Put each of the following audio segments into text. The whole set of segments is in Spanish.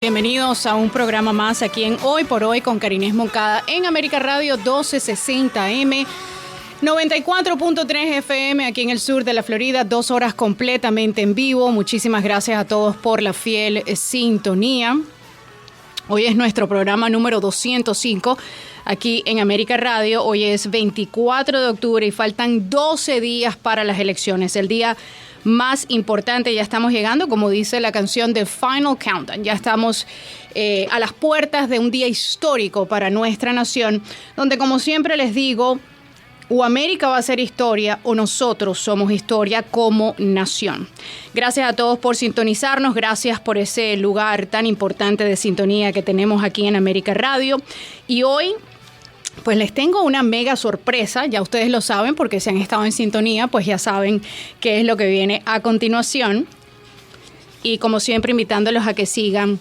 Bienvenidos a un programa más aquí en Hoy por Hoy con Karines Moncada en América Radio 1260M, 94.3 FM aquí en el sur de la Florida, 2 horas completamente en vivo. Muchísimas gracias a todos por la fiel sintonía. Hoy es nuestro programa número 205 aquí en América Radio. Hoy es 24 de octubre y faltan 12 días para las elecciones. El día más importante, ya estamos llegando, como dice la canción de Final Countdown. Ya estamos a las puertas de un día histórico para nuestra nación, donde, como siempre les digo, o América va a ser historia o nosotros somos historia como nación. Gracias a todos por sintonizarnos, gracias por ese lugar tan importante de sintonía que tenemos aquí en América Radio. Y hoy, pues les tengo una mega sorpresa, ya ustedes lo saben porque si han estado en sintonía, pues ya saben qué es lo que viene a continuación. Y como siempre, invitándolos a que sigan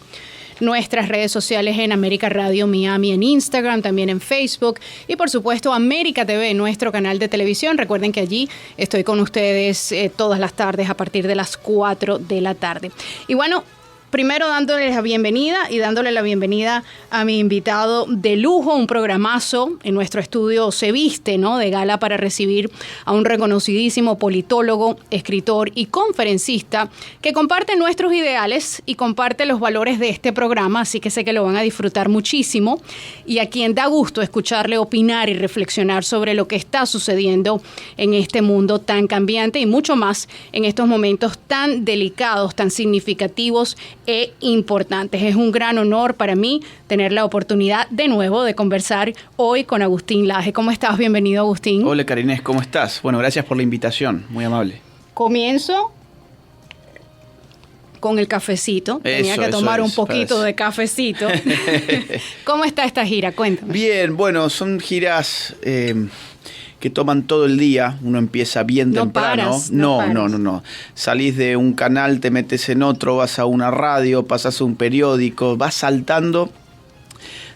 nuestras redes sociales en América Radio Miami, en Instagram, también en Facebook y por supuesto América TV, nuestro canal de televisión. Recuerden que allí estoy con ustedes todas las tardes a partir de las 4 de la tarde. Y bueno, primero dándoles la bienvenida y dándole la bienvenida a mi invitado de lujo, un programazo. En nuestro estudio se viste, ¿no?, de gala para recibir a un reconocidísimo politólogo, escritor y conferencista que comparte nuestros ideales y comparte los valores de este programa, así que sé que lo van a disfrutar muchísimo y a quien da gusto escucharle opinar y reflexionar sobre lo que está sucediendo en este mundo tan cambiante y mucho más en estos momentos tan delicados, tan significativos e importantes. Es un gran honor para mí tener la oportunidad de nuevo de conversar hoy con Agustín Laje. ¿Cómo estás? Bienvenido, Agustín. Hola, Karines, ¿cómo estás? Bueno, gracias por la invitación, muy amable. Comienzo con el cafecito. Tenía que tomar un poquito de cafecito. ¿Cómo está esta gira? Cuéntame. Bien, bueno, son giras que toman todo el día. Uno empieza bien temprano. No. Salís de un canal, te metes en otro, vas a una radio, pasas a un periódico, vas saltando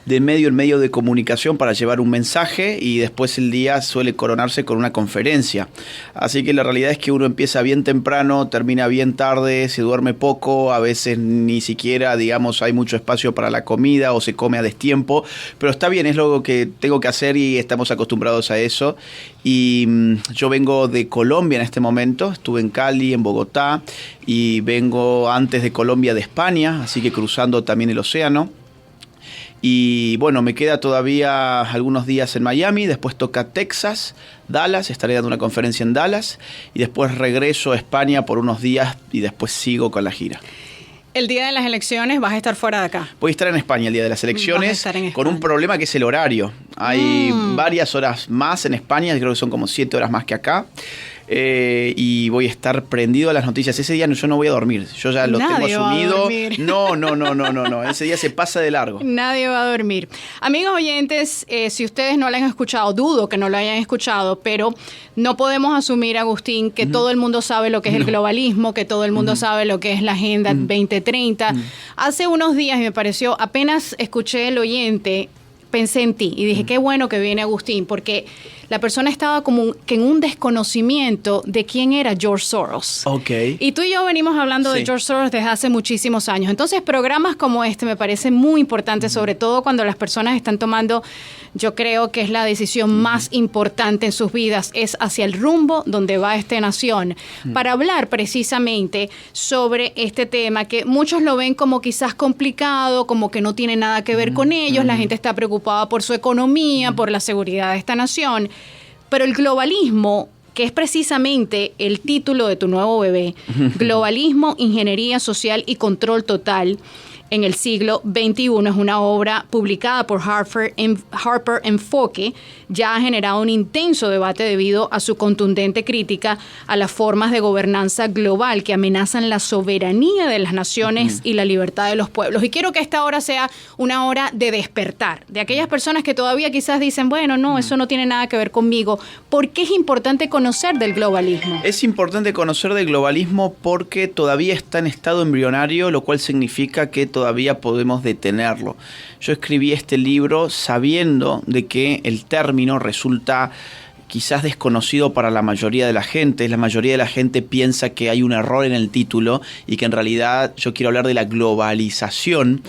de medio en medio de comunicación para llevar un mensaje y después el día suele coronarse con una conferencia. Así que la realidad es que uno empieza bien temprano, termina bien tarde, se duerme poco, a veces ni siquiera, digamos, hay mucho espacio para la comida o se come a destiempo, pero está bien, es lo que tengo que hacer y estamos acostumbrados a eso. Y yo vengo de Colombia en este momento, estuve en Cali, en Bogotá, y vengo antes de Colombia de España, así que cruzando también el océano. Y bueno, me queda todavía algunos días en Miami, después toca Texas, Dallas, estaré dando una conferencia en Dallas y después regreso a España por unos días y después sigo con la gira. El día de las elecciones vas a estar fuera de acá. Voy a estar en España el día de las elecciones con un problema que es el horario. Hay varias horas más en España, creo que son como 7 horas más que acá. Y voy a estar prendido a las noticias. Ese día yo no voy a dormir. Yo ya lo tengo asumido. No. Ese día se pasa de largo. Nadie va a dormir. Amigos oyentes, si ustedes no lo han escuchado, dudo que no lo hayan escuchado, pero no podemos asumir, Agustín, que todo el mundo sabe lo que es el globalismo, que todo el mundo sabe lo que es la Agenda 2030. Hace unos días me pareció, apenas escuché el oyente, pensé en ti y dije, qué bueno que viene Agustín, porque la persona estaba como que en un desconocimiento de quién era George Soros. Okay. Y tú y yo venimos hablando de George Soros desde hace muchísimos años. Entonces, programas como este me parecen muy importantes, sobre todo cuando las personas están tomando, yo creo que es la decisión más importante en sus vidas, es hacia el rumbo donde va esta nación, para hablar precisamente sobre este tema que muchos lo ven como quizás complicado, como que no tiene nada que ver con ellos, la gente está preocupada por su economía, por la seguridad de esta nación. Pero el globalismo, que es precisamente el título de tu nuevo bebé, Globalismo, Ingeniería Social y Control Total en el siglo XXI, es una obra publicada por Harper Enfoque, ya ha generado un intenso debate debido a su contundente crítica a las formas de gobernanza global que amenazan la soberanía de las naciones y la libertad de los pueblos. Y quiero que esta hora sea una hora de despertar, de aquellas personas que todavía quizás dicen, bueno, no, eso no tiene nada que ver conmigo. ¿Por qué es importante conocer del globalismo? Es importante conocer del globalismo porque todavía está en estado embrionario, lo cual significa que todavía podemos detenerlo. Yo escribí este libro sabiendo de que el término resulta quizás desconocido para la mayoría de la gente. La mayoría de la gente piensa que hay un error en el título y que en realidad yo quiero hablar de la globalización.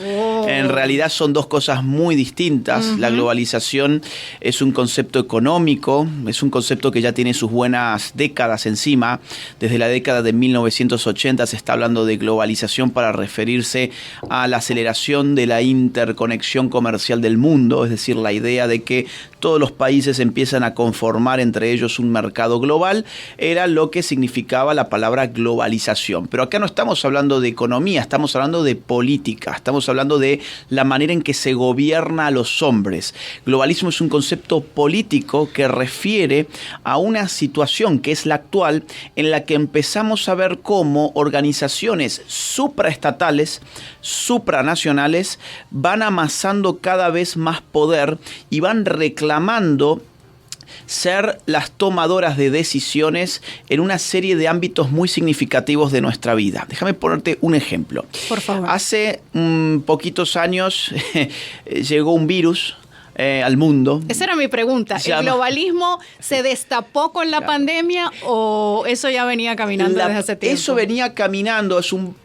En realidad son dos cosas muy distintas. La globalización es un concepto económico, es un concepto que ya tiene sus buenas décadas encima. Desde la década de 1980 se está hablando de globalización para referirse a la aceleración de la interconexión comercial del mundo, es decir, la idea de que todos los países empiezan a conformar entre ellos un mercado global, era lo que significaba la palabra globalización. Pero acá no estamos hablando de economía, estamos hablando de política, estamos hablando de la manera en que se gobierna a los hombres. Globalismo es un concepto político que refiere a una situación que es la actual, en la que empezamos a ver cómo organizaciones supraestatales, supranacionales, van amasando cada vez más poder y van reclamando ser las tomadoras de decisiones en una serie de ámbitos muy significativos de nuestra vida. Déjame ponerte un ejemplo. Por favor. Hace poquitos años llegó un virus al mundo. Esa era mi pregunta. ¿El globalismo se destapó con la pandemia o eso ya venía caminando desde hace tiempo? Eso venía caminando, es un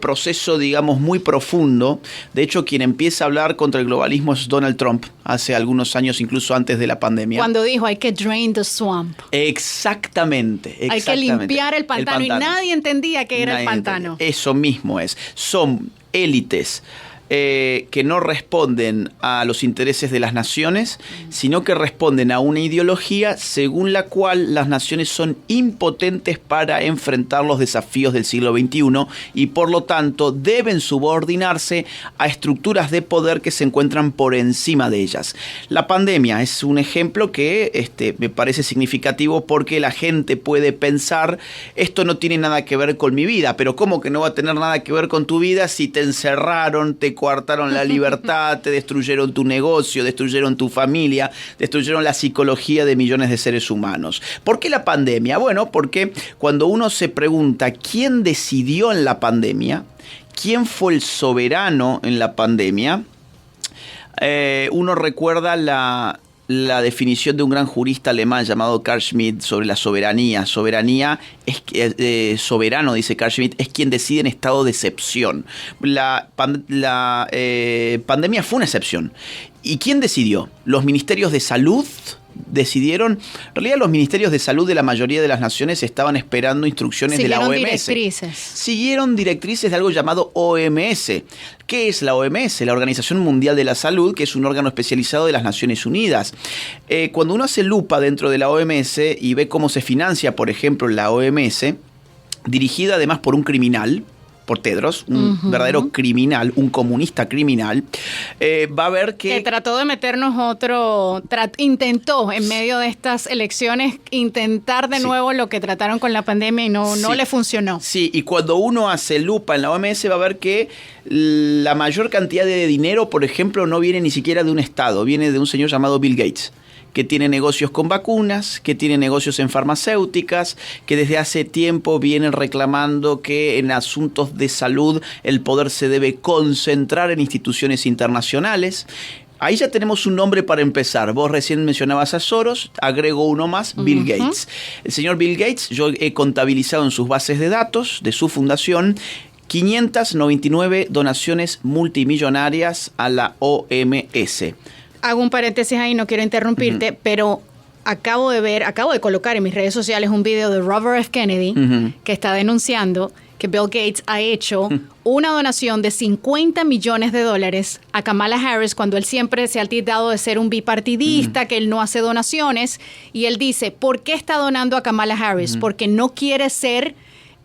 proceso, digamos, muy profundo. De hecho, quien empieza a hablar contra el globalismo es Donald Trump, hace algunos años, incluso antes de la pandemia. Cuando dijo, hay que drain the swamp. Exactamente. Hay que limpiar el pantano. Y nadie entendía qué era el pantano. Eso mismo es. Son élites que no responden a los intereses de las naciones, sino que responden a una ideología según la cual las naciones son impotentes para enfrentar los desafíos del siglo XXI y por lo tanto deben subordinarse a estructuras de poder que se encuentran por encima de ellas. La pandemia es un ejemplo que me parece significativo porque la gente puede pensar, esto no tiene nada que ver con mi vida, pero ¿cómo que no va a tener nada que ver con tu vida si te encerraron, te coartaron la libertad, te destruyeron tu negocio, destruyeron tu familia, destruyeron la psicología de millones de seres humanos? ¿Por qué la pandemia? Bueno, porque cuando uno se pregunta quién decidió en la pandemia, quién fue el soberano en la pandemia, uno recuerda la definición de un gran jurista alemán llamado Carl Schmitt sobre la soberanía. Soberanía es soberano, dice Carl Schmitt, es quien decide en estado de excepción. La pandemia fue una excepción. ¿Y quién decidió? ¿Los ministerios de salud decidieron? En realidad los ministerios de salud de la mayoría de las naciones estaban esperando instrucciones de la OMS. Siguieron directrices de algo llamado OMS. ¿Qué es la OMS? La Organización Mundial de la Salud, que es un órgano especializado de las Naciones Unidas. Cuando uno hace lupa dentro de la OMS y ve cómo se financia, por ejemplo, la OMS, dirigida además por un criminal, por Tedros, un verdadero criminal, un comunista criminal, va a ver que trató de meternos intentó en medio de estas elecciones intentar de nuevo lo que trataron con la pandemia y no le funcionó. Sí, y cuando uno hace lupa en la OMS va a ver que la mayor cantidad de dinero, por ejemplo, no viene ni siquiera de un estado, viene de un señor llamado Bill Gates, que tiene negocios con vacunas, que tiene negocios en farmacéuticas, que desde hace tiempo vienen reclamando que en asuntos de salud el poder se debe concentrar en instituciones internacionales. Ahí ya tenemos un nombre para empezar. Vos recién mencionabas a Soros, agrego uno más, Bill Gates. El señor Bill Gates, yo he contabilizado en sus bases de datos de su fundación 599 donaciones multimillonarias a la OMS. Hago un paréntesis ahí, no quiero interrumpirte, pero acabo de colocar en mis redes sociales un video de Robert F. Kennedy que está denunciando que Bill Gates ha hecho una donación de $50 millones a Kamala Harris cuando él siempre se ha tildado de ser un bipartidista, que él no hace donaciones. Y él dice, ¿por qué está donando a Kamala Harris? Porque no quiere ser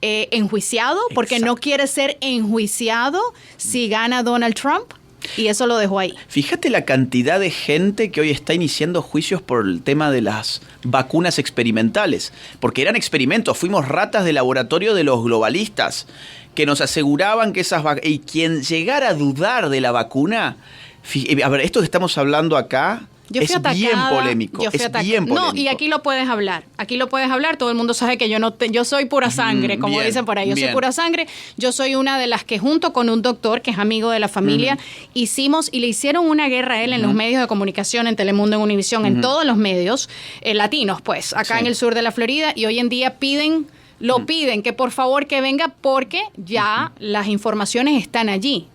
enjuiciado, porque no quiere ser enjuiciado si gana Donald Trump. Y eso lo dejó ahí. Fíjate la cantidad de gente que hoy está iniciando juicios por el tema de las vacunas experimentales. Porque eran experimentos, fuimos ratas de laboratorio de los globalistas que nos aseguraban que esas vacunas... Y quien llegara a dudar de la vacuna... A ver, esto que estamos hablando acá Es bien polémico. No, y aquí lo puedes hablar. Todo el mundo sabe que yo soy pura sangre, como dicen por ahí. Yo soy pura sangre. Yo soy una de las que junto con un doctor que es amigo de la familia hicimos y le hicieron una guerra a él en los medios de comunicación, en Telemundo, en Univisión, en todos los medios latinos, pues, acá en el sur de la Florida, y hoy en día piden que por favor que venga porque ya las informaciones están allí.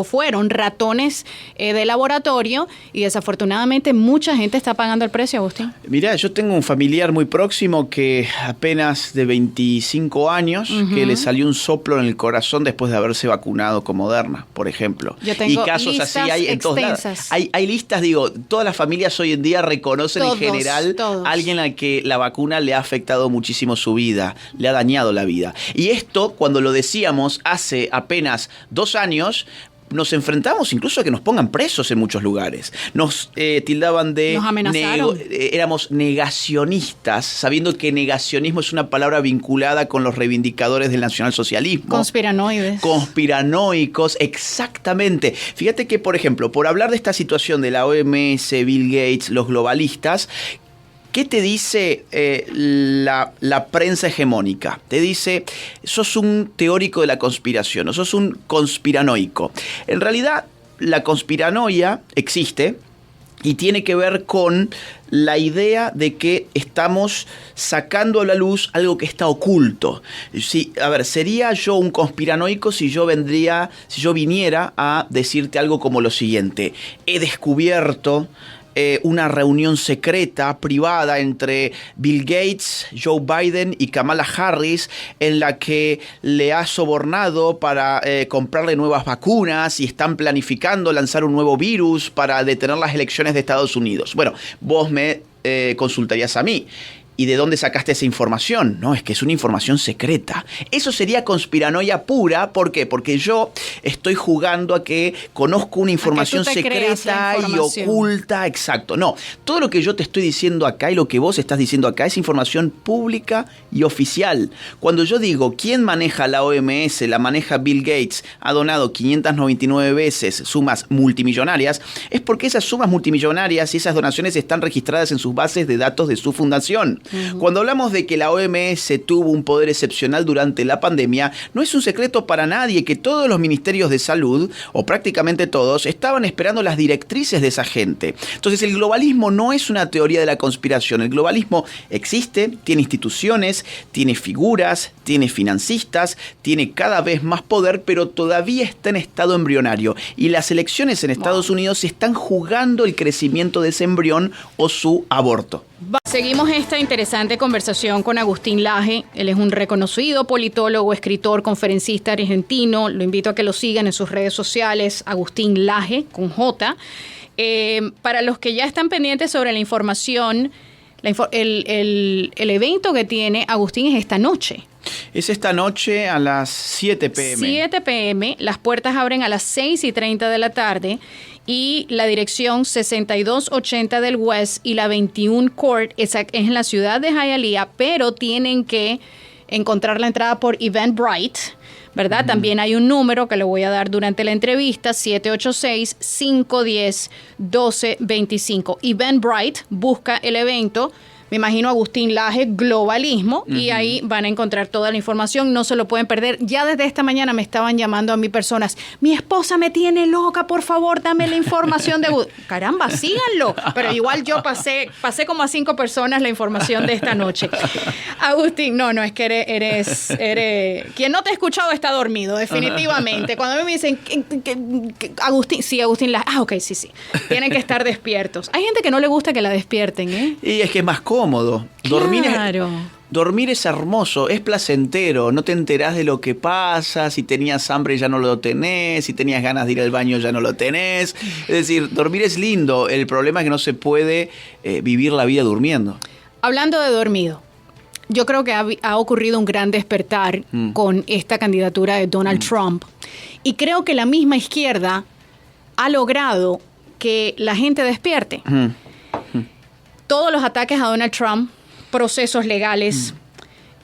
Fueron ratones de laboratorio y desafortunadamente mucha gente está pagando el precio, Agustín. Mirá, yo tengo un familiar muy próximo que apenas de 25 años que le salió un soplo en el corazón después de haberse vacunado con Moderna, por ejemplo. Yo tengo y casos así hay en todos lados. Hay listas, digo, todas las familias hoy en día reconocen en general a alguien al que la vacuna le ha afectado muchísimo su vida. Le ha dañado la vida. Y esto, cuando lo decíamos hace apenas 2 años, nos enfrentamos incluso a que nos pongan presos en muchos lugares. Nos tildaban de... Nos amenazaron. Éramos negacionistas, sabiendo que negacionismo es una palabra vinculada con los reivindicadores del nacionalsocialismo. Conspiranoides. Conspiranoicos, exactamente. Fíjate que, por ejemplo, por hablar de esta situación de la OMS, Bill Gates, los globalistas, ¿qué te dice la prensa hegemónica? Te dice, sos un teórico de la conspiración, o sos un conspiranoico. En realidad, la conspiranoia existe y tiene que ver con la idea de que estamos sacando a la luz algo que está oculto. Sería yo un conspiranoico si yo viniera a decirte algo como lo siguiente. He descubierto una reunión secreta, privada, entre Bill Gates, Joe Biden y Kamala Harris, en la que le ha sobornado para comprarle nuevas vacunas y están planificando lanzar un nuevo virus para detener las elecciones de Estados Unidos. Bueno, vos me consultarías a mí. ¿Y de dónde sacaste esa información? No, es que es una información secreta. Eso sería conspiranoia pura. ¿Por qué? Porque yo estoy jugando a que conozco una información secreta y oculta. Exacto. No, todo lo que yo te estoy diciendo acá y lo que vos estás diciendo acá es información pública y oficial. Cuando yo digo, ¿quién maneja la OMS? La maneja Bill Gates, ha donado 599 veces sumas multimillonarias, es porque esas sumas multimillonarias y esas donaciones están registradas en sus bases de datos de su fundación. Cuando hablamos de que la OMS tuvo un poder excepcional durante la pandemia, no es un secreto para nadie que todos los ministerios de salud, o prácticamente todos, estaban esperando las directrices de esa gente. Entonces el globalismo no es una teoría de la conspiración. El globalismo existe, tiene instituciones, tiene figuras, tiene financistas, tiene cada vez más poder, pero todavía está en estado embrionario. Y las elecciones en Estados Unidos están jugando el crecimiento de ese embrión o su aborto. Seguimos esta interesante conversación con Agustín Laje. Él es un reconocido politólogo, escritor, conferencista argentino. Lo invito a que lo sigan en sus redes sociales, Agustín Laje, con J. Para los que ya están pendientes sobre la información, el evento que tiene Agustín es esta noche. Es esta noche a las 7 p.m. 7 p.m. Las puertas abren a las 6:30 de la tarde. Y la dirección 6280 del West y la 21 Court es en la ciudad de Hialeah, pero tienen que encontrar la entrada por Eventbrite, ¿verdad? También hay un número que le voy a dar durante la entrevista, 786-510-1225. Eventbrite busca el evento. Me imagino Agustín Laje, globalismo, y ahí van a encontrar toda la información, no se lo pueden perder. Ya desde esta mañana me estaban llamando a mí personas, mi esposa me tiene loca, por favor, dame la información de... Caramba, síganlo. Pero igual yo pasé como a 5 personas la información de esta noche. Agustín, no, es que eres quien no te ha escuchado está dormido, definitivamente. Cuando a mí me dicen, Agustín, sí, Agustín Laje, ok, sí, tienen que estar despiertos. Hay gente que no le gusta que la despierten, ¿eh? Y es que es más cómodo. Dormir es hermoso, es placentero, no te enterás de lo que pasa, si tenías hambre ya no lo tenés, si tenías ganas de ir al baño ya no lo tenés. Es decir, dormir es lindo, el problema es que no se puede vivir la vida durmiendo. Hablando de dormido, yo creo que ha ocurrido un gran despertar con esta candidatura de Donald Trump, y creo que la misma izquierda ha logrado que la gente despierte. Todos los ataques a Donald Trump, procesos legales,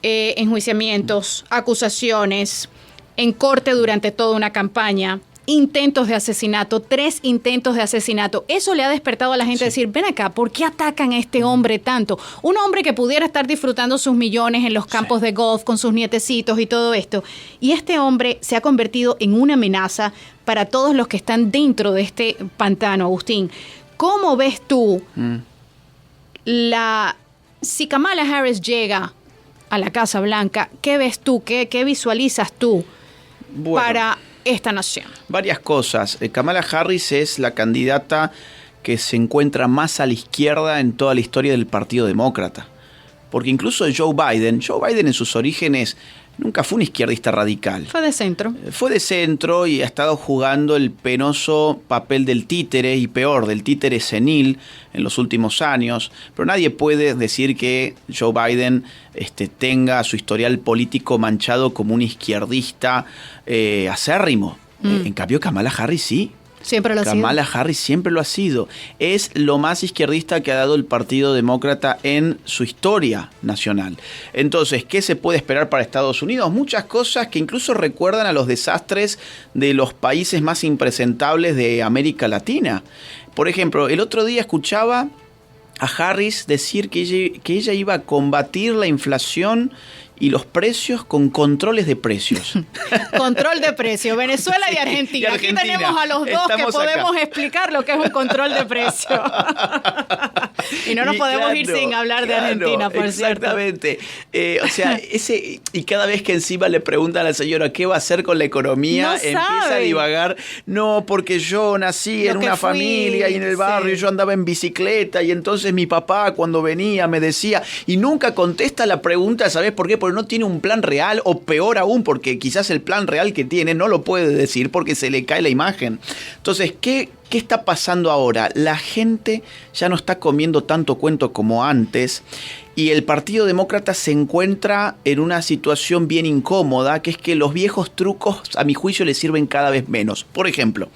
enjuiciamientos, acusaciones, en corte durante toda una campaña, intentos de asesinato, 3 intentos de asesinato. Eso le ha despertado a la gente a decir, ven acá, ¿por qué atacan a este hombre tanto? Un hombre que pudiera estar disfrutando sus millones en los campos de golf con sus nietecitos y todo esto. Y este hombre se ha convertido en una amenaza para todos los que están dentro de este pantano, Agustín. ¿Cómo ves tú si Kamala Harris llega a la Casa Blanca, qué ves tú, qué visualizas tú para esta nación? Varias cosas. Kamala Harris es la candidata que se encuentra más a la izquierda en toda la historia del Partido Demócrata. Porque incluso Joe Biden en sus orígenes nunca fue un izquierdista radical. Fue de centro. Fue de centro y ha estado jugando el penoso papel del títere, y peor, del títere senil en los últimos años. Pero nadie puede decir que Joe Biden tenga su historial político manchado como un izquierdista acérrimo. En cambio, Kamala Harris sí. Siempre lo ha sido. Kamala Harris siempre lo ha sido. Es lo más izquierdista que ha dado el Partido Demócrata en su historia nacional. Entonces, ¿qué se puede esperar para Estados Unidos? Muchas cosas que incluso recuerdan a los desastres de los países más impresentables de América Latina. Por ejemplo, el otro día escuchaba a Harris decir que ella iba a combatir la inflación y los precios con controles de precios. Control de precios. Venezuela y Argentina. Y Argentina. Aquí tenemos a los dos que podemos explicar lo que es un control de precios. Y no nos podemos ir sin hablar de Argentina, por exactamente. Cierto. O sea, y cada vez que encima le preguntan a la señora qué va a hacer con la economía, empieza a divagar. No, porque yo nací en una familia y en el barrio yo andaba en bicicleta y entonces mi papá cuando venía me decía, y nunca contesta la pregunta, ¿sabes por qué? Porque no tiene un plan real, o peor aún, porque quizás el plan real que tiene no lo puede decir porque se le cae la imagen. Entonces, ¿qué está pasando ahora? La gente ya no está comiendo tanto cuento como antes y el Partido Demócrata se encuentra en una situación bien incómoda, que es que los viejos trucos, a mi juicio, le sirven cada vez menos. Por ejemplo,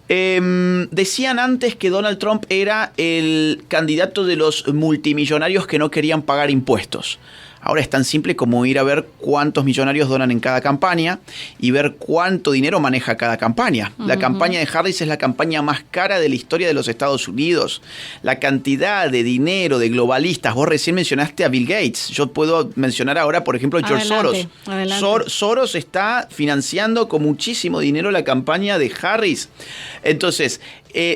decían antes que Donald Trump era el candidato de los multimillonarios que no querían pagar impuestos. Ahora es tan simple como ir a ver cuántos millonarios donan en cada campaña y ver cuánto dinero maneja cada campaña. La campaña de Harris es la campaña más cara de la historia de los Estados Unidos. La cantidad de dinero de globalistas, vos recién mencionaste a Bill Gates. Yo puedo mencionar ahora, por ejemplo, a George Soros. Soros está financiando con muchísimo dinero la campaña de Harris. Entonces,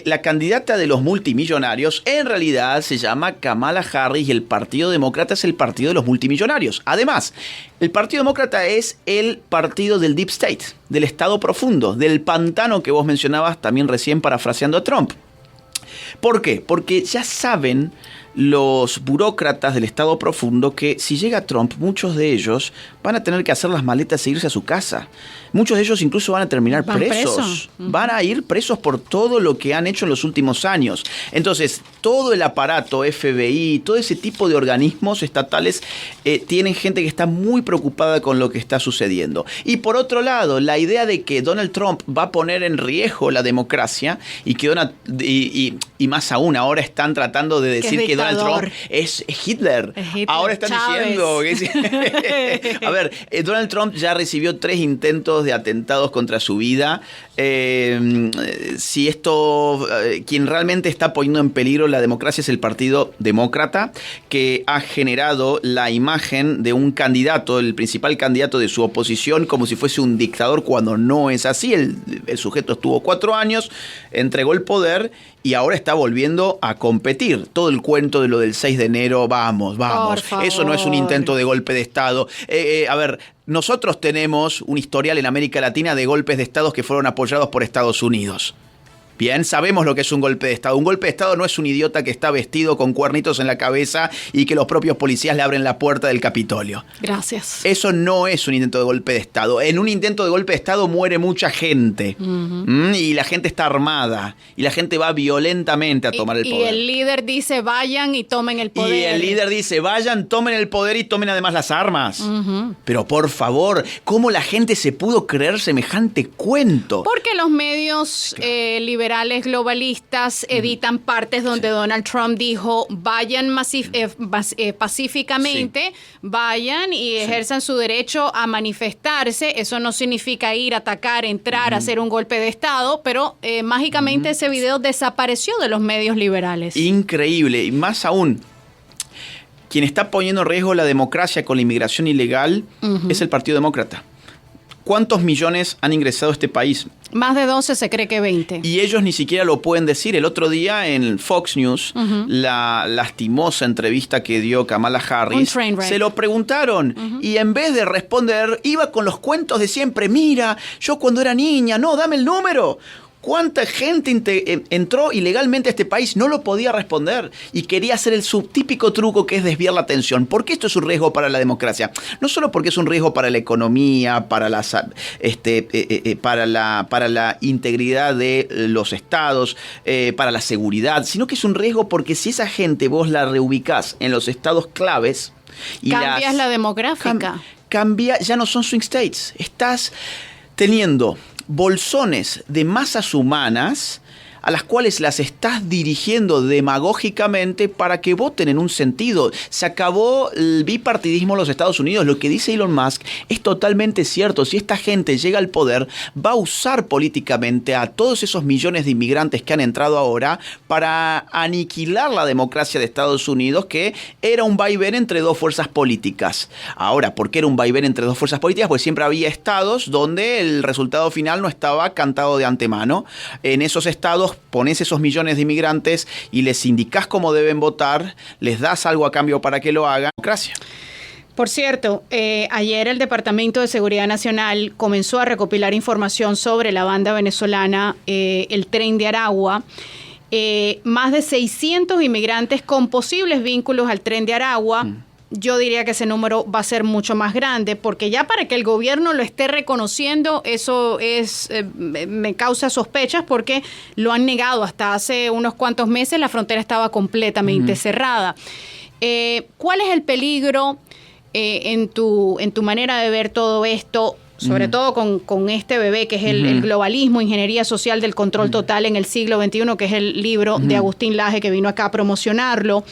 la candidata de los multimillonarios en realidad se llama Kamala Harris y el Partido Demócrata es el partido de los multimillonarios. Además, el Partido Demócrata es el partido del Deep State, del Estado profundo, del pantano que vos mencionabas también recién parafraseando a Trump. ¿Por qué? Porque ya saben los burócratas del Estado profundo que si llega Trump, muchos de ellos van a tener que hacer las maletas e irse a su casa. Muchos de ellos incluso van a terminar presos. Van a ir presos por todo lo que han hecho en los últimos años. Entonces, todo el aparato, FBI, todo ese tipo de organismos estatales tienen gente que está muy preocupada con lo que está sucediendo. Y por otro lado, la idea de que Donald Trump va a poner en riesgo la democracia y que y más aún, ahora están tratando de decir que Donald Trump es Hitler. Ahora están diciendo que a ver, Donald Trump ya recibió 3 intentos de atentados contra su vida. Si quien realmente está poniendo en peligro la democracia es el Partido Demócrata, que ha generado la imagen de un candidato, el principal candidato de su oposición, como si fuese un dictador, cuando no es así. El sujeto estuvo 4 años, entregó el poder y ahora está volviendo a competir. Todo el cuento de lo del 6 de enero, vamos. Eso no es un intento de golpe de Estado. A ver, nosotros tenemos un historial en América Latina de golpes de Estado que fueron apoyados por Estados Unidos. Bien, sabemos lo que es un golpe de Estado. Un golpe de Estado no es un idiota que está vestido con cuernitos en la cabeza y que los propios policías le abren la puerta del Capitolio. Gracias. Eso no es un intento de golpe de Estado. En un intento de golpe de Estado muere mucha gente. Y la gente está armada. Y la gente va violentamente a tomar el poder. Y el líder dice, vayan y tomen el poder. Y el líder dice, vayan, tomen el poder y tomen además las armas. Pero por favor, ¿cómo la gente se pudo creer semejante cuento? Porque los medios liberales liberales globalistas editan partes donde Donald Trump dijo, vayan pacíficamente, vayan y ejerzan su derecho a manifestarse. Eso no significa ir a atacar, entrar, hacer un golpe de Estado, pero mágicamente ese video desapareció de los medios liberales. Increíble, y más aún, quien está poniendo en riesgo la democracia con la inmigración ilegal es el Partido Demócrata. ¿Cuántos millones han ingresado a este país? Más de 12, se cree que 20. Y ellos ni siquiera lo pueden decir. El otro día en Fox News, la lastimosa entrevista que dio Kamala Harris, se lo preguntaron y en vez de responder, iba con los cuentos de siempre. Mira, yo cuando era niña, no, dame el número. ¿Cuánta gente entró ilegalmente a este país? No lo podía responder y quería hacer el subtípico truco que es desviar la atención. ¿Por qué esto es un riesgo para la democracia? No solo porque es un riesgo para la economía, para la integridad de los estados, para la seguridad, sino que es un riesgo porque si esa gente vos la reubicás en los estados claves y cambias la demográfica. Ya no son swing states. Estás teniendo bolsones de masas humanas a las cuales las estás dirigiendo demagógicamente para que voten en un sentido. Se acabó el bipartidismo en los Estados Unidos. Lo que dice Elon Musk es totalmente cierto. Si esta gente llega al poder, va a usar políticamente a todos esos millones de inmigrantes que han entrado ahora para aniquilar la democracia de Estados Unidos, que era un vaivén entre dos fuerzas políticas. Ahora, ¿por qué era un vaivén entre dos fuerzas políticas? Pues siempre había estados donde el resultado final no estaba cantado de antemano. En esos estados pones esos millones de inmigrantes y les indicás cómo deben votar, les das algo a cambio para que lo hagan. Democracia. Por cierto, ayer el Departamento de Seguridad Nacional comenzó a recopilar información sobre la banda venezolana, el Tren de Aragua. Más de 600 inmigrantes con posibles vínculos al Tren de Aragua. Yo diría que ese número va a ser mucho más grande, porque ya para que el gobierno lo esté reconociendo, eso me causa sospechas, porque lo han negado hasta hace unos cuantos meses. La frontera estaba completamente cerrada. ¿Cuál es el peligro en tu manera de ver todo esto? Sobre todo con este bebé que es el globalismo, ingeniería social del control total en el siglo XXI, que es el libro de Agustín Laje, que vino acá a promocionarlo.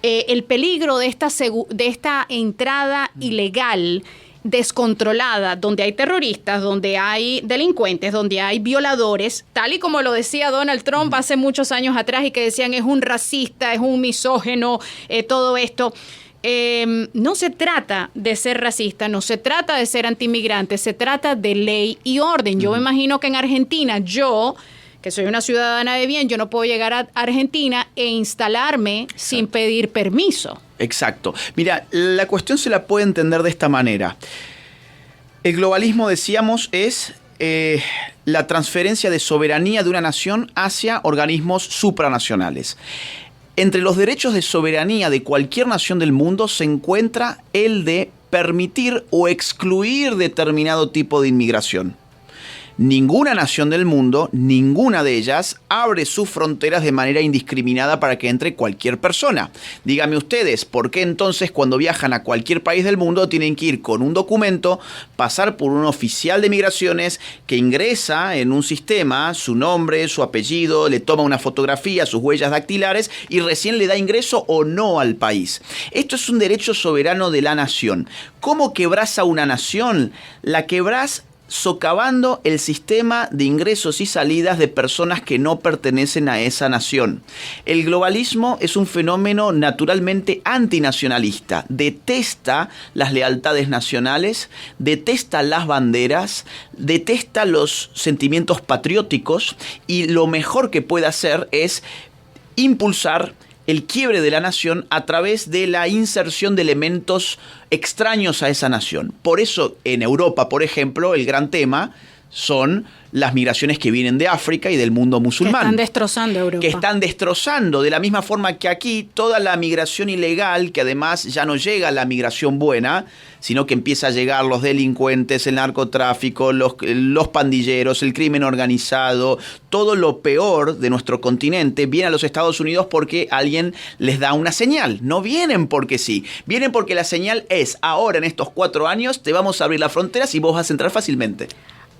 El peligro de esta entrada ilegal, descontrolada, donde hay terroristas, donde hay delincuentes, donde hay violadores, tal y como lo decía Donald Trump hace muchos años atrás, y que decían es un racista, es un misógeno, todo esto. No se trata de ser racista, no se trata de ser antimigrante, se trata de ley y orden. Yo me imagino que en Argentina, que soy una ciudadana de bien, yo no puedo llegar a Argentina e instalarme sin pedir permiso. Exacto. Mira, la cuestión se la puede entender de esta manera. El globalismo, decíamos, es la transferencia de soberanía de una nación hacia organismos supranacionales. Entre los derechos de soberanía de cualquier nación del mundo se encuentra el de permitir o excluir determinado tipo de inmigración. Ninguna nación del mundo, ninguna de ellas, abre sus fronteras de manera indiscriminada para que entre cualquier persona. Díganme ustedes, ¿por qué entonces cuando viajan a cualquier país del mundo tienen que ir con un documento, pasar por un oficial de migraciones que ingresa en un sistema, su nombre, su apellido, le toma una fotografía, sus huellas dactilares y recién le da ingreso o no al país? Esto es un derecho soberano de la nación. ¿Cómo quebrás a una nación? La quebrás socavando el sistema de ingresos y salidas de personas que no pertenecen a esa nación. El globalismo es un fenómeno naturalmente antinacionalista. Detesta las lealtades nacionales, detesta las banderas, detesta los sentimientos patrióticos, y lo mejor que puede hacer es impulsar el quiebre de la nación a través de la inserción de elementos extraños a esa nación. Por eso, en Europa, por ejemplo, el gran tema son las migraciones que vienen de África y del mundo musulmán. Que están destrozando Europa. Que están destrozando, de la misma forma que aquí, toda la migración ilegal, que además ya no llega a la migración buena, sino que empieza a llegar los delincuentes, el narcotráfico, los pandilleros, el crimen organizado, todo lo peor de nuestro continente viene a los Estados Unidos porque alguien les da una señal. No vienen porque sí, vienen porque la señal es: ahora en estos 4 años te vamos a abrir las fronteras y vos vas a entrar fácilmente.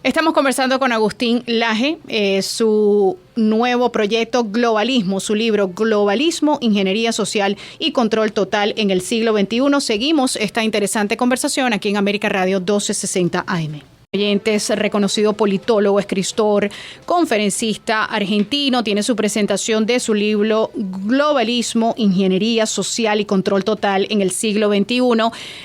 Estamos conversando con Agustín Laje, su nuevo proyecto Globalismo, su libro Globalismo, Ingeniería Social y Control Total en el siglo XXI. Seguimos esta interesante conversación aquí en América Radio 1260 AM. Es reconocido politólogo, escritor, conferencista argentino. Tiene su presentación de su libro Globalismo, Ingeniería Social y Control Total en el siglo XXI.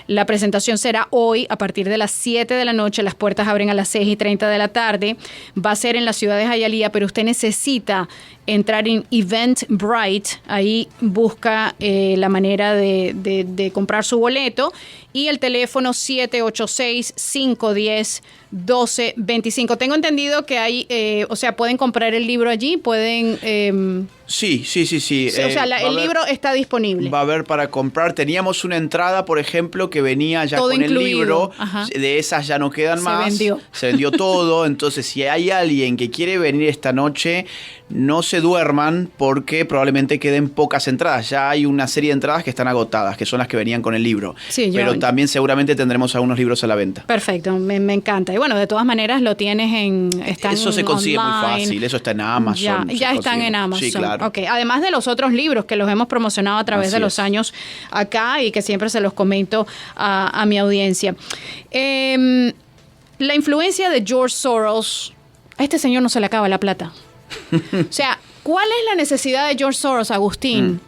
La presentación será hoy a partir de las 7 de la noche. Las puertas abren a las 6:30 de la tarde. Va a ser en la ciudad de Hialeah, pero usted necesita entrar en Eventbrite. Ahí busca la manera de comprar su boleto. Y el teléfono 786-510-1225. Tengo entendido que hay, pueden comprar el libro allí, pueden... Sí. el libro está disponible. Va a haber para comprar. Teníamos una entrada, por ejemplo, que venía ya todo con incluido. El libro. Ajá. De esas ya no quedan más. Se vendió todo. Entonces, si hay alguien que quiere venir esta noche, no se duerman porque probablemente queden pocas entradas. Ya hay una serie de entradas que están agotadas, que son las que venían con el libro. Sí, pero también seguramente tendremos algunos libros a la venta. Perfecto, me encanta. Y bueno, de todas maneras lo tienes eso se consigue online. Muy fácil. Eso está en Amazon. Ya están en Amazon. Sí, claro. Okay. Además de los otros libros que los hemos promocionado a través de los años acá y que siempre se los comento a mi audiencia. La influencia de George Soros, a este señor no se le acaba la plata. O sea, ¿cuál es la necesidad de George Soros, Agustín?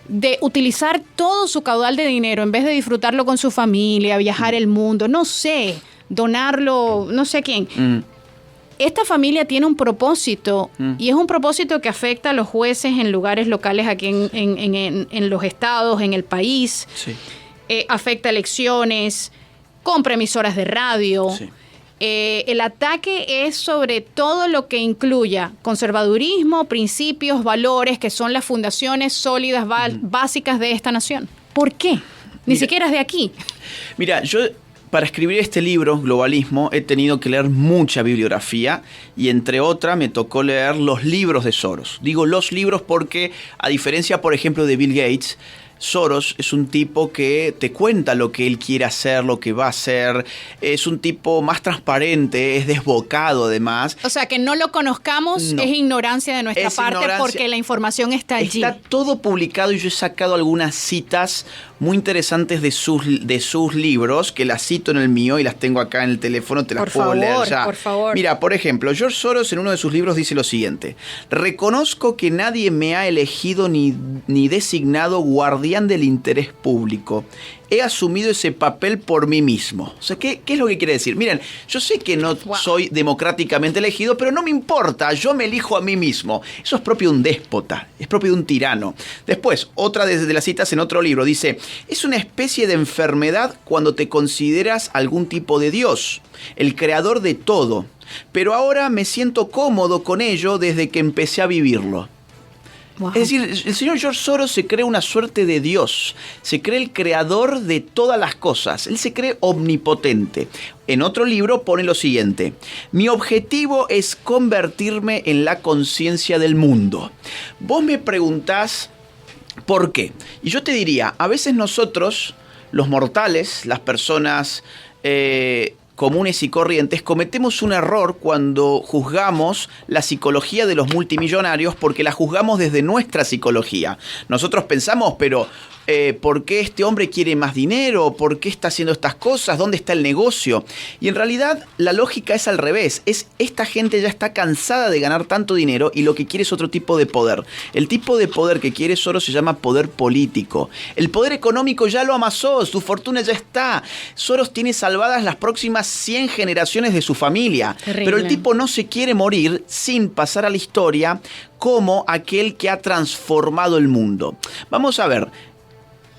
De utilizar todo su caudal de dinero en vez de disfrutarlo con su familia, viajar el mundo, no sé, donarlo, no sé a quién. Esta familia tiene un propósito y es un propósito que afecta a los jueces en lugares locales aquí en los estados, en el país. Sí. Afecta elecciones, compra emisoras de radio. Sí. El ataque es sobre todo lo que incluya conservadurismo, principios, valores, que son las fundaciones sólidas, básicas de esta nación. ¿Por qué? Ni siquiera es de aquí. Mira, yo... Para escribir este libro, Globalismo, he tenido que leer mucha bibliografía y entre otras me tocó leer los libros de Soros. Digo los libros porque, a diferencia, por ejemplo, de Bill Gates, Soros es un tipo que te cuenta lo que él quiere hacer, lo que va a hacer. Es un tipo más transparente, es desbocado además. O sea, que no lo conozcamos es ignorancia de nuestra parte porque la información está allí. Está todo publicado y yo he sacado algunas citas muy interesantes de sus libros, que las cito en el mío y las tengo acá en el teléfono, te las puedo leer ya. Por favor. Mira, por ejemplo, George Soros en uno de sus libros dice lo siguiente: reconozco que nadie me ha elegido ni designado guardián del interés público. He asumido ese papel por mí mismo. O sea, ¿qué es lo que quiere decir? Miren, yo sé que no soy democráticamente elegido, pero no me importa, yo me elijo a mí mismo. Eso es propio de un déspota, es propio de un tirano. Después, otra de las citas en otro libro, dice: es una especie de enfermedad cuando te consideras algún tipo de Dios, el creador de todo. Pero ahora me siento cómodo con ello desde que empecé a vivirlo. Wow. Es decir, el señor George Soros se cree una suerte de Dios, se cree el creador de todas las cosas, él se cree omnipotente. En otro libro pone lo siguiente: mi objetivo es convertirme en la conciencia del mundo. Vos me preguntás ¿por qué? Y yo te diría, a veces nosotros, los mortales, las personas comunes y corrientes, cometemos un error cuando juzgamos la psicología de los multimillonarios porque la juzgamos desde nuestra psicología. Nosotros pensamos, pero ¿por qué este hombre quiere más dinero? ¿Por qué está haciendo estas cosas? ¿Dónde está el negocio? Y en realidad la lógica es al revés. Esta gente ya está cansada de ganar tanto dinero y lo que quiere es otro tipo de poder. El tipo de poder que quiere Soros se llama poder político. El poder económico ya lo amasó, su fortuna ya está. Soros tiene salvadas las próximas 100 generaciones de su familia. Terrible. Pero el tipo no se quiere morir sin pasar a la historia como aquel que ha transformado el mundo. Vamos a ver.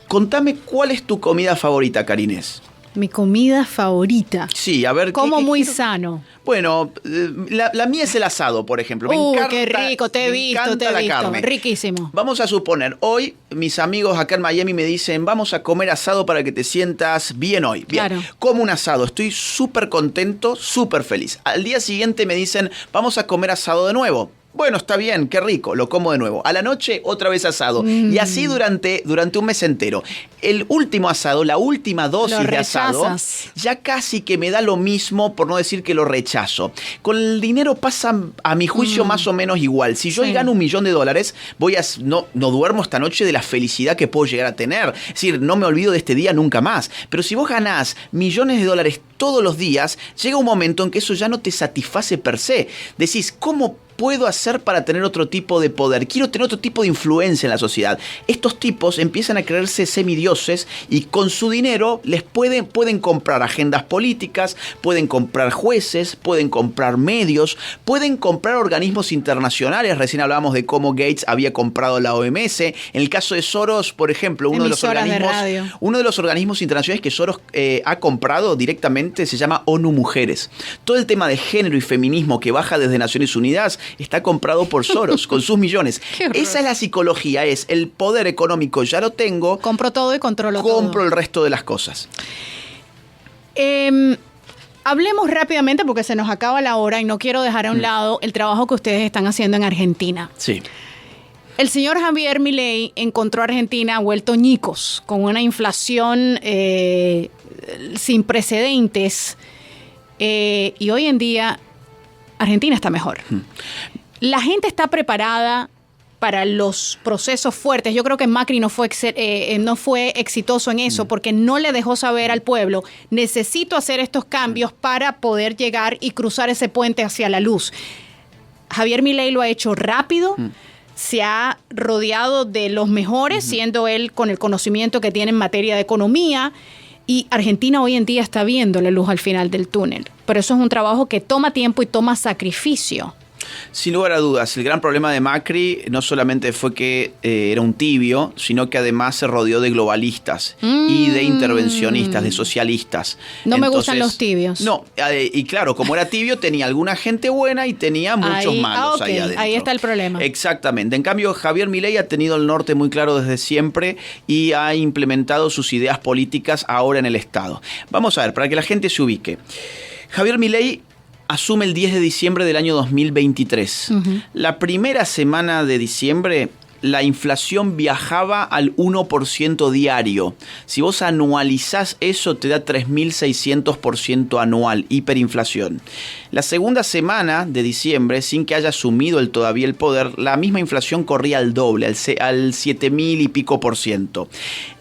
Contame, ¿cuál es tu comida favorita, Karinés? Mi comida favorita. Sí, a ver. Como muy sano. Bueno, la mía es el asado, por ejemplo. Me encanta, qué rico, te he visto. Carne. Riquísimo. Vamos a suponer, hoy mis amigos acá en Miami me dicen, vamos a comer asado para que te sientas bien hoy. Bien, claro. Como un asado, estoy súper contento, súper feliz. Al día siguiente me dicen, vamos a comer asado de nuevo. Bueno, está bien, qué rico, lo como de nuevo. A la noche, otra vez asado. Y así durante un mes entero. El último asado, la última dosis de asado, ya casi que me da lo mismo, por no decir que lo rechazo. Con el dinero pasa, a mi juicio, más o menos igual. Si yo gano $1 millón, no duermo esta noche de la felicidad que puedo llegar a tener. Es decir, no me olvido de este día nunca más. Pero si vos ganás millones de dólares todos los días, llega un momento en que eso ya no te satisface per se. Decís, ¿cómo puedo hacer para tener otro tipo de poder? Quiero tener otro tipo de influencia en la sociedad. Estos tipos empiezan a creerse semidioses y con su dinero pueden comprar agendas políticas, pueden comprar jueces, pueden comprar medios, pueden comprar organismos internacionales. Recién hablábamos de cómo Gates había comprado la OMS. En el caso de Soros, por ejemplo, uno de los organismos internacionales que Soros ha comprado directamente se llama ONU Mujeres. Todo el tema de género y feminismo que baja desde Naciones Unidas está comprado por Soros con sus millones. Esa es la psicología, es el poder económico, ya lo tengo. Compro todo y controlo todo. Compro el resto de las cosas. Hablemos rápidamente porque se nos acaba la hora y no quiero dejar a un lado el trabajo que ustedes están haciendo en Argentina. Sí. El señor Javier Milei encontró a Argentina vuelto ñicos, con una inflación sin precedentes. Y hoy en día Argentina está mejor. La gente está preparada para los procesos fuertes. Yo creo que Macri no fue exitoso en eso porque no le dejó saber al pueblo, necesito hacer estos cambios para poder llegar y cruzar ese puente hacia la luz. Javier Milei lo ha hecho rápido, se ha rodeado de los mejores, siendo él con el conocimiento que tiene en materia de economía. Y Argentina hoy en día está viendo la luz al final del túnel. Pero eso es un trabajo que toma tiempo y toma sacrificio. Sin lugar a dudas, el gran problema de Macri no solamente fue que era un tibio, sino que además se rodeó de globalistas y de intervencionistas, de socialistas. Me gustan los tibios. No, y claro, como era tibio tenía alguna gente buena y tenía muchos malos ahí adentro. Ahí está el problema. Exactamente. En cambio, Javier Milei ha tenido el norte muy claro desde siempre y ha implementado sus ideas políticas ahora en el Estado. Vamos a ver, para que la gente se ubique. Javier Milei asume el 10 de diciembre del año 2023. La primera semana de diciembre, la inflación viajaba al 1% diario. Si vos anualizás eso, te da 3.600% anual, hiperinflación. La segunda semana de diciembre, sin que haya asumido él todavía el poder, la misma inflación corría al doble, al 7.000 y pico %.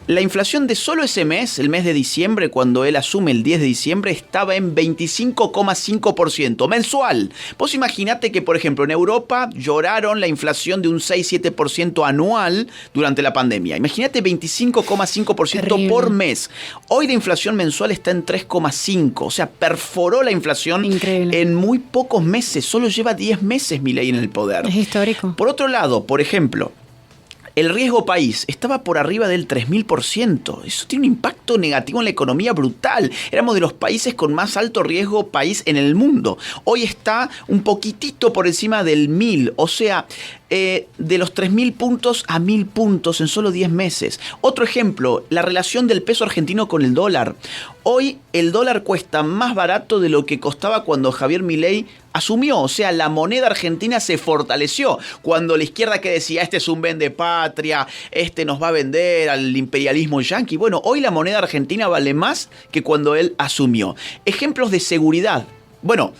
La inflación de solo ese mes, el mes de diciembre, cuando él asume el 10 de diciembre, estaba en 25,5% mensual. Vos imaginate que, por ejemplo, en Europa lloraron la inflación de un 6-7% anual durante la pandemia. Imagínate 25,5% por mes. Hoy la inflación mensual está en 3,5%. O sea, perforó la inflación en muy pocos meses. Solo lleva 10 meses Milei en el poder. Es histórico. Por otro lado, por ejemplo, el riesgo país estaba por arriba del 3.000%. Eso tiene un impacto negativo en la economía brutal. Éramos de los países con más alto riesgo país en el mundo. Hoy está un poquitito por encima del 1.000. O sea, de los 3.000 puntos a 1.000 puntos en solo 10 meses. Otro ejemplo, la relación del peso argentino con el dólar. Hoy el dólar cuesta más barato de lo que costaba cuando Javier Milei asumió. O sea, la moneda argentina se fortaleció. Cuando la izquierda que decía, este es un vendepatria, este nos va a vender al imperialismo yanqui. Bueno, hoy la moneda argentina vale más que cuando él asumió. Ejemplos de seguridad. Bueno,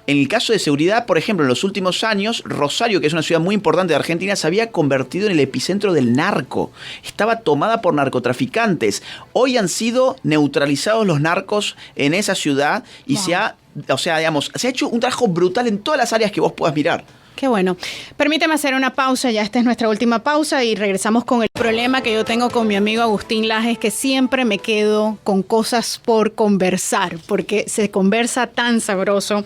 en el caso de seguridad, por ejemplo, en los últimos años, Rosario, que es una ciudad muy importante de Argentina, se había convertido en el epicentro del narco. Estaba tomada por narcotraficantes. Hoy han sido neutralizados los narcos en esa ciudad y se ha hecho un trabajo brutal en todas las áreas que vos puedas mirar. Qué bueno. Permíteme hacer una pausa, ya esta es nuestra última pausa y regresamos con el problema que yo tengo con mi amigo Agustín Lajes, que siempre me quedo con cosas por conversar, porque se conversa tan sabroso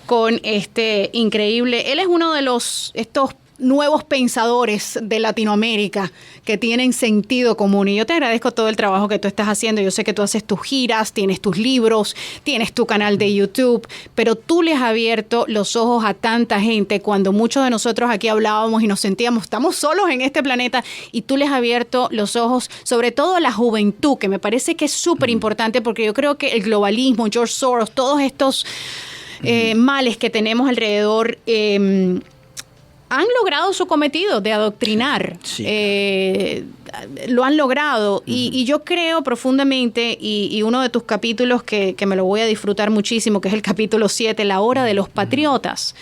con este increíble. Él es uno de estos nuevos pensadores de Latinoamérica que tienen sentido común. Y yo te agradezco todo el trabajo que tú estás haciendo. Yo sé que tú haces tus giras, tienes tus libros, tienes tu canal de YouTube, pero tú le has abierto los ojos a tanta gente cuando muchos de nosotros aquí hablábamos y nos sentíamos, estamos solos en este planeta, y tú les has abierto los ojos, sobre todo a la juventud, que me parece que es súper importante porque yo creo que el globalismo, George Soros, todos estos males que tenemos alrededor, han logrado su cometido de adoctrinar. Sí, lo han logrado. Y yo creo profundamente, y uno de tus capítulos que me lo voy a disfrutar muchísimo, que es el capítulo 7, La Hora de los Patriotas.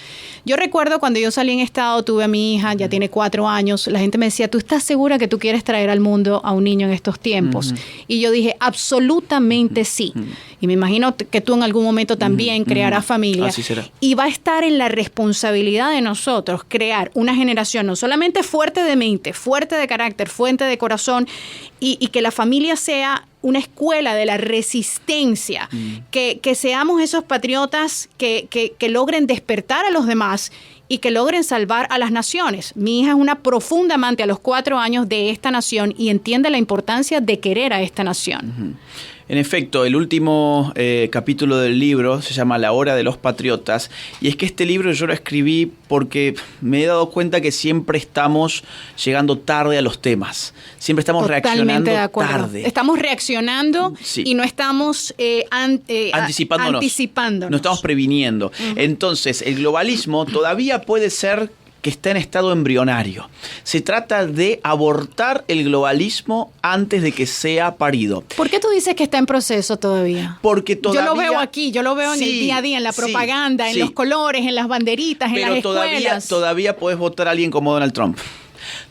Yo recuerdo cuando yo salí en estado, tuve a mi hija, ya tiene 4 años, la gente me decía, ¿tú estás segura que tú quieres traer al mundo a un niño en estos tiempos? Y yo dije, absolutamente sí. Y me imagino que tú en algún momento también crearás familia. Así será. Y va a estar en la responsabilidad de nosotros crear una generación no solamente fuerte de mente, fuerte de carácter, fuerte de corazón, y que la familia sea una escuela de la resistencia, que seamos esos patriotas que logren despertar a los demás y que logren salvar a las naciones. Mi hija es una profunda amante a los 4 años de esta nación y entiende la importancia de querer a esta nación. En efecto, el último capítulo del libro se llama La Hora de los Patriotas, y es que este libro yo lo escribí porque me he dado cuenta que siempre estamos llegando tarde a los temas, siempre estamos reaccionando tarde. Estamos reaccionando y no estamos anticipándonos, no estamos previniendo. Entonces, el globalismo todavía puede ser que está en estado embrionario. Se trata de abortar el globalismo antes de que sea parido. ¿Por qué tú dices que está en proceso todavía? Porque todavía... Yo lo veo aquí, yo lo veo en el día a día, en la propaganda, en los colores, en las banderitas, en las escuelas. Pero todavía podés votar a alguien como Donald Trump.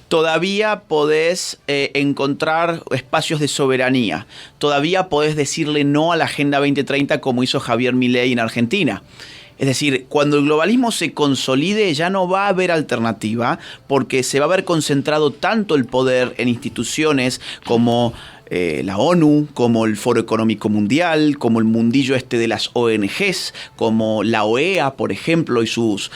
Todavía podés encontrar espacios de soberanía. Todavía podés decirle no a la Agenda 2030 como hizo Javier Milei en Argentina. Es decir, cuando el globalismo se consolide ya no va a haber alternativa porque se va a haber concentrado tanto el poder en instituciones como la ONU, como el Foro Económico Mundial, como el mundillo de las ONGs, como la OEA, por ejemplo, y sus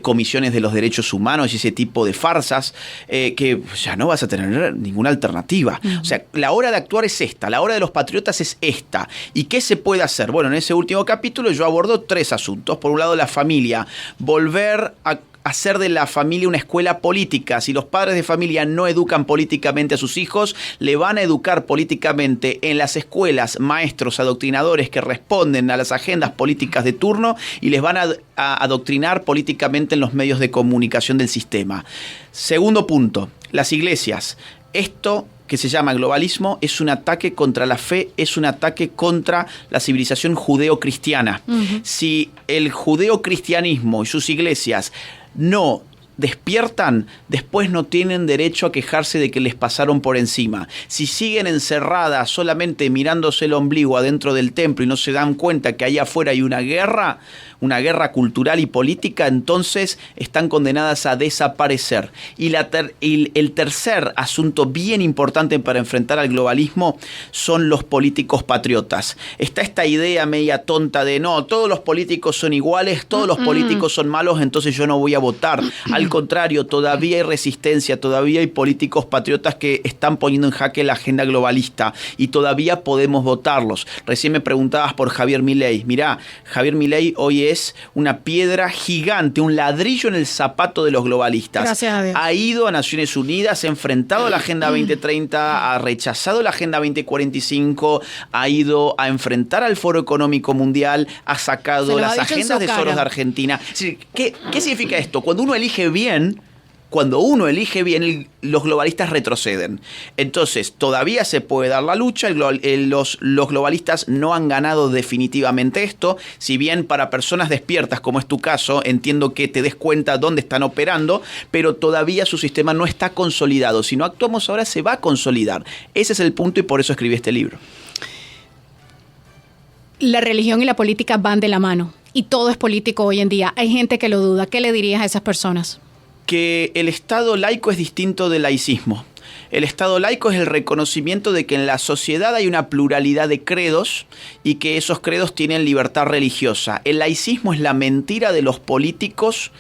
comisiones de los derechos humanos y ese tipo de farsas, que ya no vas a tener ninguna alternativa. O sea, la hora de actuar es esta, la hora de los patriotas es esta. ¿Y qué se puede hacer? Bueno, en ese último capítulo yo abordo 3 asuntos. Por un lado, la familia, volver a hacer de la familia una escuela política. Si los padres de familia no educan políticamente a sus hijos, le van a educar políticamente en las escuelas maestros adoctrinadores que responden a las agendas políticas de turno y les van a adoctrinar políticamente en los medios de comunicación del sistema. Segundo punto, las iglesias. Esto que se llama globalismo es un ataque contra la fe, es un ataque contra la civilización judeo-cristiana. Si el judeo-cristianismo y sus iglesias no despiertan, después no tienen derecho a quejarse de que les pasaron por encima. Si siguen encerradas solamente mirándose el ombligo adentro del templo y no se dan cuenta que allá afuera hay una guerra cultural y política, entonces están condenadas a desaparecer. Y el tercer asunto bien importante para enfrentar al globalismo son los políticos patriotas. Está esta idea media tonta de no, todos los políticos son iguales, todos los políticos son malos, entonces yo no voy a votar. Al contrario, todavía hay resistencia, todavía hay políticos patriotas que están poniendo en jaque la agenda globalista y todavía podemos votarlos. Recién me preguntabas por Javier Milei. Mirá, Javier Milei hoy es una piedra gigante, un ladrillo en el zapato de los globalistas. Gracias a Dios. Ha ido a Naciones Unidas, ha enfrentado la Agenda 2030, ha rechazado la Agenda 2045, ha ido a enfrentar al Foro Económico Mundial, ha sacado las agendas de Soros de Argentina. ¿Qué significa esto? Cuando uno elige bien, los globalistas retroceden. Entonces, todavía se puede dar la lucha. Los globalistas no han ganado definitivamente esto. Si bien para personas despiertas, como es tu caso, entiendo que te des cuenta dónde están operando, pero todavía su sistema no está consolidado. Si no actuamos ahora, se va a consolidar. Ese es el punto y por eso escribí este libro. La religión y la política van de la mano. Y todo es político hoy en día. Hay gente que lo duda. ¿Qué le dirías a esas personas? Que el Estado laico es distinto del laicismo. El Estado laico es el reconocimiento de que en la sociedad hay una pluralidad de credos y que esos credos tienen libertad religiosa. El laicismo es la mentira de los políticos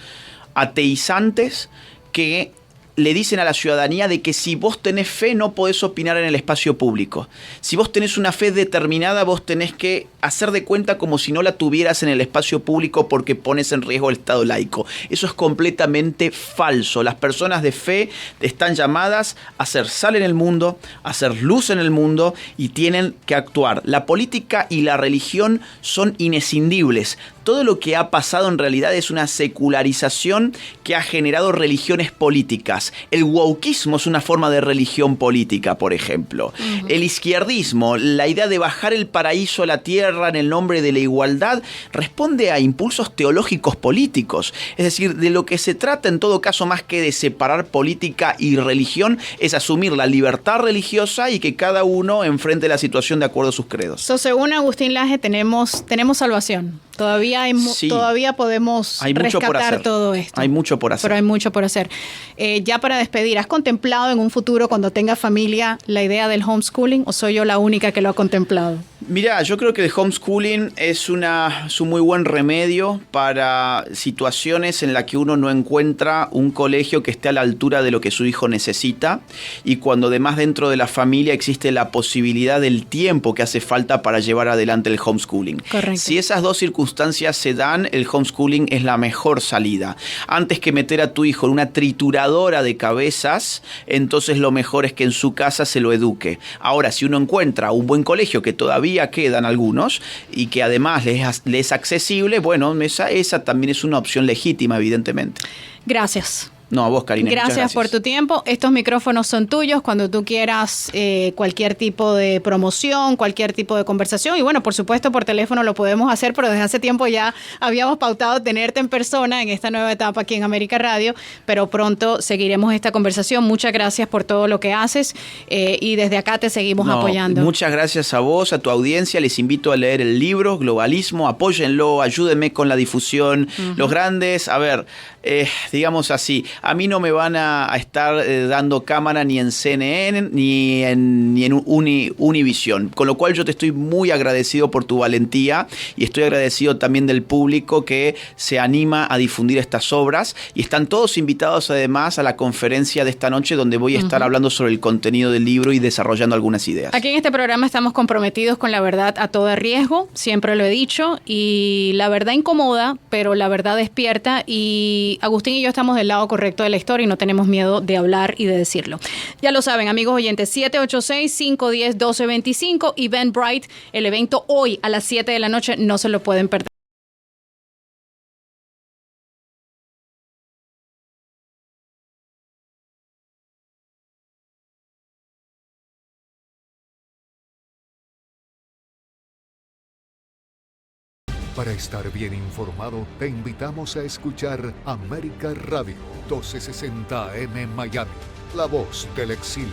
ateizantes que le dicen a la ciudadanía de que si vos tenés fe no podés opinar en el espacio público. Si vos tenés una fe determinada, vos tenés que hacer de cuenta como si no la tuvieras en el espacio público porque pones en riesgo el Estado laico. Eso es completamente falso. Las personas de fe están llamadas a hacer sal en el mundo, a hacer luz en el mundo y tienen que actuar. La política y la religión son inescindibles. Todo lo que ha pasado en realidad es una secularización que ha generado religiones políticas. El wokismo es una forma de religión política, por ejemplo. El izquierdismo, la idea de bajar el paraíso a la tierra en el nombre de la igualdad, responde a impulsos teológicos políticos. Es decir, de lo que se trata en todo caso, más que de separar política y religión, es asumir la libertad religiosa y que cada uno enfrente la situación de acuerdo a sus credos. Según Agustín Laje, tenemos salvación. Todavía podemos rescatar todo esto. Hay mucho por hacer. Pero hay mucho por hacer. Ya para despedir, ¿has contemplado en un futuro, cuando tengas familia, la idea del homeschooling o soy yo la única que lo ha contemplado? Mirá, yo creo que el homeschooling es un muy buen remedio para situaciones en las que uno no encuentra un colegio que esté a la altura de lo que su hijo necesita y cuando además dentro de la familia existe la posibilidad del tiempo que hace falta para llevar adelante el homeschooling. Correcto. Si esas dos circunstancias se dan, el homeschooling es la mejor salida. Antes que meter a tu hijo en una trituradora de cabezas, entonces lo mejor es que en su casa se lo eduque. Ahora, si uno encuentra un buen colegio, que todavía quedan algunos, y que además le es accesible, bueno, esa también es una opción legítima, evidentemente. Gracias. No, a vos, Karina. Gracias por tu tiempo. Estos micrófonos son tuyos cuando tú quieras cualquier tipo de promoción, cualquier tipo de conversación. Y bueno, por supuesto, por teléfono lo podemos hacer, pero desde hace tiempo ya habíamos pautado tenerte en persona en esta nueva etapa aquí en América Radio, pero pronto seguiremos esta conversación. Muchas gracias por todo lo que haces y desde acá te seguimos apoyando. Muchas gracias a vos, a tu audiencia. Les invito a leer el libro Globalismo. Apóyenlo, ayúdenme con la difusión. Los grandes, a ver, digamos así, a mí no me van a estar dando cámara ni en CNN ni en Univision, con lo cual yo te estoy muy agradecido por tu valentía y estoy agradecido también del público que se anima a difundir estas obras y están todos invitados además a la conferencia de esta noche donde voy a estar hablando sobre el contenido del libro y desarrollando algunas ideas. Aquí en este programa estamos comprometidos con la verdad a todo riesgo, siempre lo he dicho, y la verdad incomoda, pero la verdad despierta, y Agustín y yo estamos del lado correcto de la historia y no tenemos miedo de hablar y de decirlo. Ya lo saben, amigos oyentes, 786-510-1225, Eventbrite, el evento hoy a las 7 de la noche, no se lo pueden perder. Para estar bien informado, te invitamos a escuchar América Radio 1260 AM Miami, la voz del exilio.